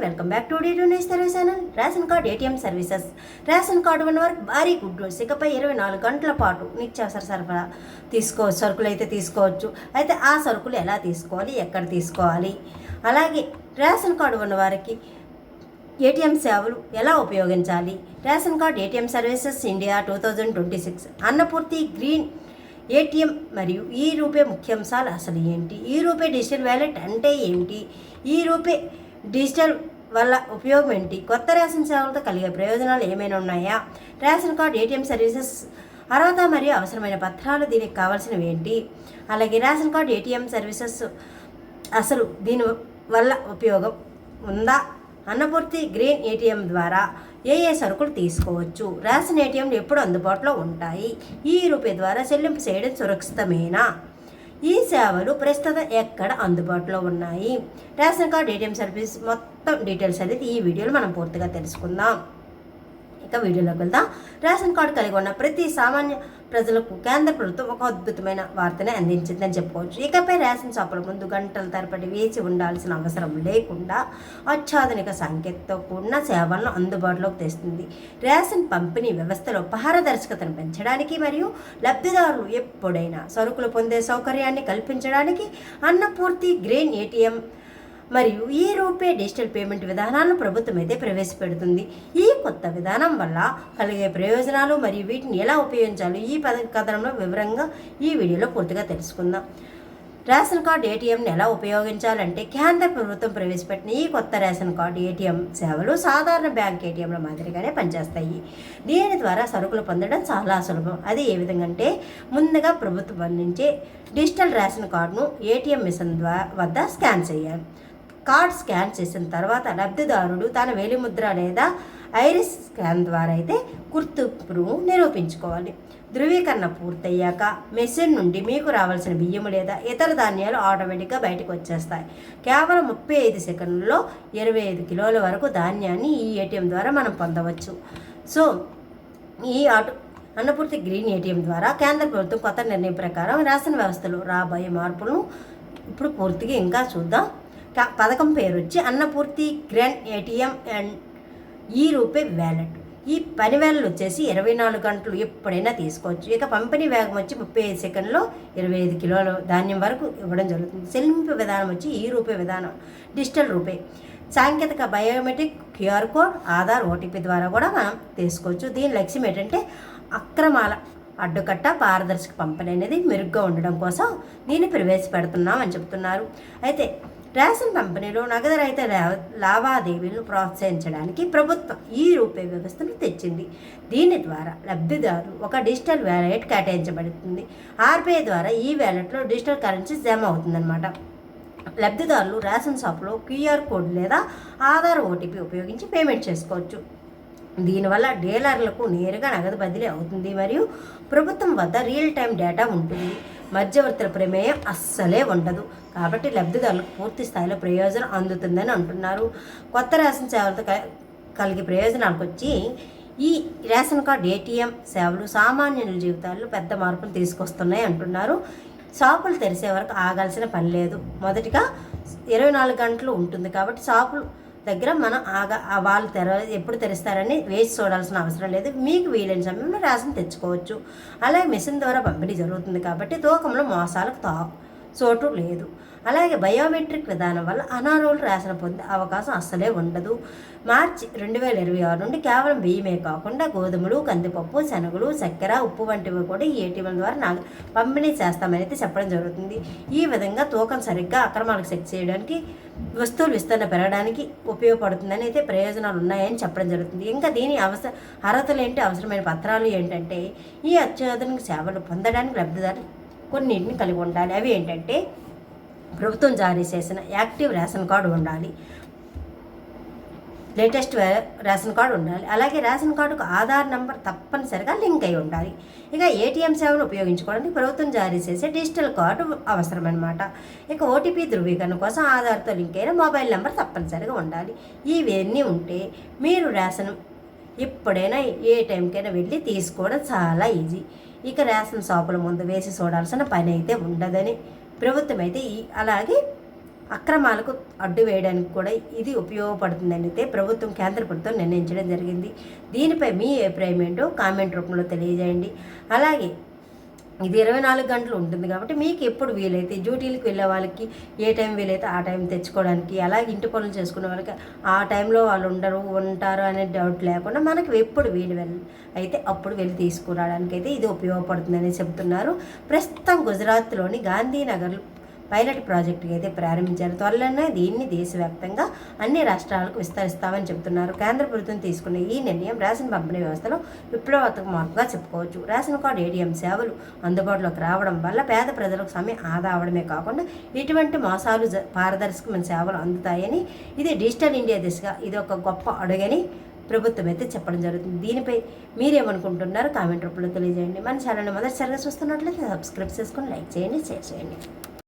Welcome back to D two news Telugu channel. Ration card ATM services. Ration card ఉన్నవారికి భారీ good news. ఇకపై 24 గంటల పాటు నిత్యావసర సరఫరా తీసుకోవచ్చు, సరుకులు అయితే తీసుకోవచ్చు. అయితే ఆ సరుకులు ఎలా తీసుకోవాలి, ఎక్కడ తీసుకోవాలి, అలాగే రేషన్ కార్డు ఉన్నవారికి ఏటీఎం సేవలు ఎలా ఉపయోగించాలి, ration card ATM services India 2026, Annapurti green ATM మరియు ఈ రూపే ముఖ్యాంశాలు అసలు ఏంటి, ఈ రూపే డిజిటల్ వ్యాలెట్ అంటే ఏమిటి, ఈ రూపే డిజిటల్ వల్ల ఉపయోగం ఏంటి, కొత్త రేషన్ సేవలతో కలిగే ప్రయోజనాలు ఏమైనా ఉన్నాయా, రేషన్ కార్డ్ ఏటీఎం సర్వీసెస్ అర్హత మరియు అవసరమైన పత్రాలు, దీనికి కావాల్సినవి ఏంటి, అలాగే రేషన్ కార్డ్ ఏటీఎం సర్వీసెస్ అసలు దీని వల్ల ఉపయోగం ఉందా, అన్నపూర్తి గ్రీన్ ఏటీఎం ద్వారా ఏ సరుకులు తీసుకోవచ్చు, రేషన్ ఏటీఎంలు ఎప్పుడు అందుబాటులో ఉంటాయి, ఈ రూపే ద్వారా చెల్లింపు చేయడం సురక్షితమేనా, ఈ సేవలు ప్రస్తుతం ఎక్కడ అందుబాటులో ఉన్నాయి, రేషన్ కార్డ్ ఏటీఎం సర్వీస్ మొత్తం డీటెయిల్స్ అనేది ఈ వీడియోలో మనం పూర్తిగా తెలుసుకుందాం. ఇక వీడియోలోకి వెళ్దాం. రేషన్ కార్డు కలిగి ఉన్న ప్రతి సామాన్య ప్రజలకు కేంద్ర ప్రభుత్వం ఒక అద్భుతమైన వార్తనే అందించిందని చెప్పుకోవచ్చు. ఇకపై రేషన్ షాపుల ముందు గంటల తరబడి వేచి ఉండాల్సిన అవసరం లేకుండా అత్యాధునిక సాంకేతికతో కూడిన సేవలను అందుబాటులోకి తెస్తుంది. రేషన్ పంపిణీ వ్యవస్థలో పారదర్శకతను పెంచడానికి మరియు లబ్ధిదారులు ఎప్పుడైనా సరుకులు పొందే సౌకర్యాన్ని కల్పించడానికి అన్నపూర్తి గ్రీన్ ఏటీఎం మరియు ఈ రూపే డిజిటల్ పేమెంట్ విధానాలను ప్రభుత్వం అయితే ప్రవేశపెడుతుంది. ఈ కొత్త విధానం వల్ల కలిగే ప్రయోజనాలు మరియు వీటిని ఎలా ఉపయోగించాలో ఈ కథనంలో వివరంగా ఈ వీడియోలో పూర్తిగా తెలుసుకుందాం. రేషన్ కార్డు ఏటీఎంని ఎలా ఉపయోగించాలంటే, కేంద్ర ప్రభుత్వం ప్రవేశపెట్టిన ఈ కొత్త రేషన్ కార్డు ఏటీఎం సేవలు సాధారణ బ్యాంక్ ఏటీఎంల మాదిరిగానే పనిచేస్తాయి. దీని ద్వారా సరుకులు పొందడం చాలా సులభం. అది ఏ విధంగా అంటే, ముందుగా ప్రభుత్వం అందించే డిజిటల్ రేషన్ కార్డును ఏటీఎం మిషన్ వద్ద స్కాన్ చేయాలి. కార్డ్ స్కాన్ చేసిన తర్వాత లబ్ధిదారుడు తన వేలిముద్ర లేదా ఐరిస్ స్కాన్ ద్వారా అయితే గుర్తింపును నిరూపించుకోవాలి. ధృవీకరణ పూర్తయ్యాక మెషిన్ నుండి మీకు రావాల్సిన బియ్యము లేదా ఇతర ధాన్యాలు ఆటోమేటిక్గా బయటకు వచ్చేస్తాయి. కేవలం 35 సెకండ్లలో 25 కిలోల వరకు ధాన్యాన్ని ఈ ఏటీఎం ద్వారా మనం పొందవచ్చు. సో ఈ అన్నపూర్తి గ్రీన్ ఏటీఎం ద్వారా కేంద్ర ప్రభుత్వం కొత్త నిర్ణయం ప్రకారం రేషన్ వ్యవస్థలో రాబోయే మార్పులను ఇప్పుడు పూర్తిగా ఇంకా చూద్దాం. పథకం పేరు వచ్చి అన్నపూర్తి గ్రీన్ ఏటీఎం అండ్ ఈ రూపే వ్యాలెట్. ఈ పని వేళలు వచ్చేసి 24 గంటలు ఎప్పుడైనా తీసుకోవచ్చు. ఇక పంపిణీ వేగం వచ్చి 35 సెకండ్లో 25 కిలోల ధాన్యం వరకు ఇవ్వడం జరుగుతుంది. చెల్లింపు విధానం వచ్చి ఈ రూపే విధానం, డిజిటల్ రూపే. సాంకేతిక biometric, QR code, Aadhaar, OTP ద్వారా కూడా మనం తీసుకోవచ్చు. దీని లక్ష్యం ఏంటంటే అక్రమాల అడ్డుకట్ట, పారదర్శక పంపిణీ అనేది మెరుగ్గా ఉండడం కోసం దీన్ని ప్రవేశపెడుతున్నామని చెబుతున్నారు. అయితే రేషన్ పంపిణీలో నగదు రహిత లావాదేవీలను ప్రోత్సహించడానికి ప్రభుత్వం ఈ రూపే వ్యవస్థను తెచ్చింది. దీని ద్వారా లబ్ధిదారు ఒక డిజిటల్ వ్యాలెట్ కేటాయించబడుతుంది. ఆర్బీఐ ద్వారా ఈ వ్యాలెట్లో డిజిటల్ కరెన్సీ జమ అవుతుందన్నమాట. లబ్ధిదారులు రేషన్ షాప్లో క్యూఆర్ కోడ్ లేదా ఆధార్, ఓటీపీ ఉపయోగించి పేమెంట్ చేసుకోవచ్చు. దీనివల్ల డీలర్లకు నేరుగా నగదు బదిలీ అవుతుంది మరియు ప్రభుత్వం వద్ద రియల్ టైం డేటా ఉంటుంది. మధ్యవర్తుల ప్రమేయం అస్సలే ఉండదు. కాబట్టి లబ్ధిదారులకు పూర్తి స్థాయిలో ప్రయోజనం అందుతుందని అంటున్నారు. కొత్త రేషన్ సేవలతో కలిగే ప్రయోజనాలకు వచ్చి ఈ రేషన్ కార్డు ఏటీఎం సేవలు సామాన్యుల జీవితాల్లో పెద్ద మార్పులు తీసుకొస్తున్నాయి అంటున్నారు. షాపులు తెరిసే వరకు ఆగాల్సిన పని లేదు. మొదటిగా 24 గంటలు ఉంటుంది కాబట్టి షాపులు దగ్గర మనం వాళ్ళు ఎప్పుడు తెరుస్తారని వేచి చూడాల్సిన అవసరం లేదు. మీకు వీలైన సమయంలో రేషన్ తెచ్చుకోవచ్చు. అలాగే మిషన్ ద్వారా పంపిణీ జరుగుతుంది కాబట్టి తూకంలో మోసాలకు చోటు లేదు. అలాగే బయోమెట్రిక్ విధానం వల్ల అనారోగ్య రేషన్ పొందే అవకాశం అస్సలే ఉండదు. మార్చి 2026 నుండి కేవలం బియ్యమే కాకుండా గోధుమలు, కందిపప్పు, శనగలు, చక్కెర, ఉప్పు వంటివి కూడా ఈ ఏటీఎం ద్వారా పంపిణీ చేస్తామని అయితే చెప్పడం జరుగుతుంది. ఈ విధంగా తూకం సరిగ్గా అక్రమాలకు చెక్ చేయడానికి, వస్తువులు విస్తరణ పెరగడానికి ఉపయోగపడుతుందని అయితే ప్రయోజనాలు ఉన్నాయని చెప్పడం జరుగుతుంది. ఇంకా దీని అర్హతలు ఏంటి, అవసరమైన పత్రాలు ఏంటంటే, ఈ అత్యాధునిక సేవలు పొందడానికి లబ్ధిదారులు కొన్నింటిని కలిగి ఉండాలి. అవి ఏంటంటే, ప్రభుత్వం జారీ చేసిన యాక్టివ్ రేషన్ కార్డు ఉండాలి, లేటెస్ట్ రేషన్ కార్డు ఉండాలి, అలాగే రేషన్ కార్డుకు ఆధార్ నెంబర్ తప్పనిసరిగా లింక్ అయి ఉండాలి. ఇక ఏటీఎం సేవను ఉపయోగించుకోవడానికి ప్రభుత్వం జారీ చేసే డిజిటల్ కార్డు అవసరం అన్నమాట. ఇక ఓటీపీ ధృవీకరణ కోసం ఆధార్తో లింక్ అయిన మొబైల్ నెంబర్ తప్పనిసరిగా ఉండాలి. ఇవన్నీ ఉంటే మీరు రేషన్ ఎప్పుడైనా ఏ టైంకైనా వెళ్ళి తీసుకోవడం చాలా ఈజీ. ఇక రేషన్ షాపుల ముందు వేసి చూడాల్సిన పని అయితే ఉండదని ప్రభుత్వం అయితే అలాగే అక్రమాలకు అడ్డు వేయడానికి కూడా ఇది ఉపయోగపడుతుందని అయితే ప్రభుత్వం, కేంద్ర ప్రభుత్వం నిర్ణయించడం జరిగింది. దీనిపై మీ అభిప్రాయం ఏంటో కామెంట్ రూపంలో తెలియజేయండి. అలాగే ఇది 24 గంటలు ఉంటుంది కాబట్టి మీకు ఎప్పుడు వీలైతే డ్యూటీలకు వెళ్ళే వాళ్ళకి ఏ టైం వీలైతే ఆ టైం తెచ్చుకోవడానికి, అలాగే ఇంటి పనులు చేసుకునే వాళ్ళకి ఆ టైంలో వాళ్ళు ఉంటారు అనే డౌట్ లేకుండా మనకు ఎప్పుడు వీలు అయితే అప్పుడు వెళ్ళి తీసుకురావడానికి అయితే ఇది ఉపయోగపడుతుందని చెబుతున్నారు. ప్రస్తుతం గుజరాత్లోని గాంధీనగర్ పైలట్ ప్రాజెక్టుకి అయితే ప్రారంభించారు. త్వరలోనే దీన్ని దేశవ్యాప్తంగా అన్ని రాష్ట్రాలకు విస్తరిస్తామని చెబుతున్నారు. కేంద్ర ప్రభుత్వం తీసుకున్న ఈ నిర్ణయం రేషన్ పంపిణీ వ్యవస్థలో విప్లవాత్మక మార్పుగా చెప్పుకోవచ్చు. రేషన్ కార్డు, ఏటీఎం సేవలు అందుబాటులోకి రావడం వల్ల పేద ప్రజలకు సమయం ఆదా అవడమే కాకుండా ఇటువంటి మోసాలు పారదర్శకమైన సేవలు అందుతాయని, ఇది డిజిటల్ ఇండియా దిశగా ఇది ఒక గొప్ప అడుగని ప్రభుత్వం అయితే చెప్పడం జరుగుతుంది. దీనిపై మీరేమనుకుంటున్నారో కామెంట్ రూపంలో తెలియజేయండి. మన ఛానల్ని మొదటిసారిగా చూస్తున్నట్లయితే సబ్స్క్రైబ్ చేసుకొని లైక్ చేయండి, షేర్ చేయండి.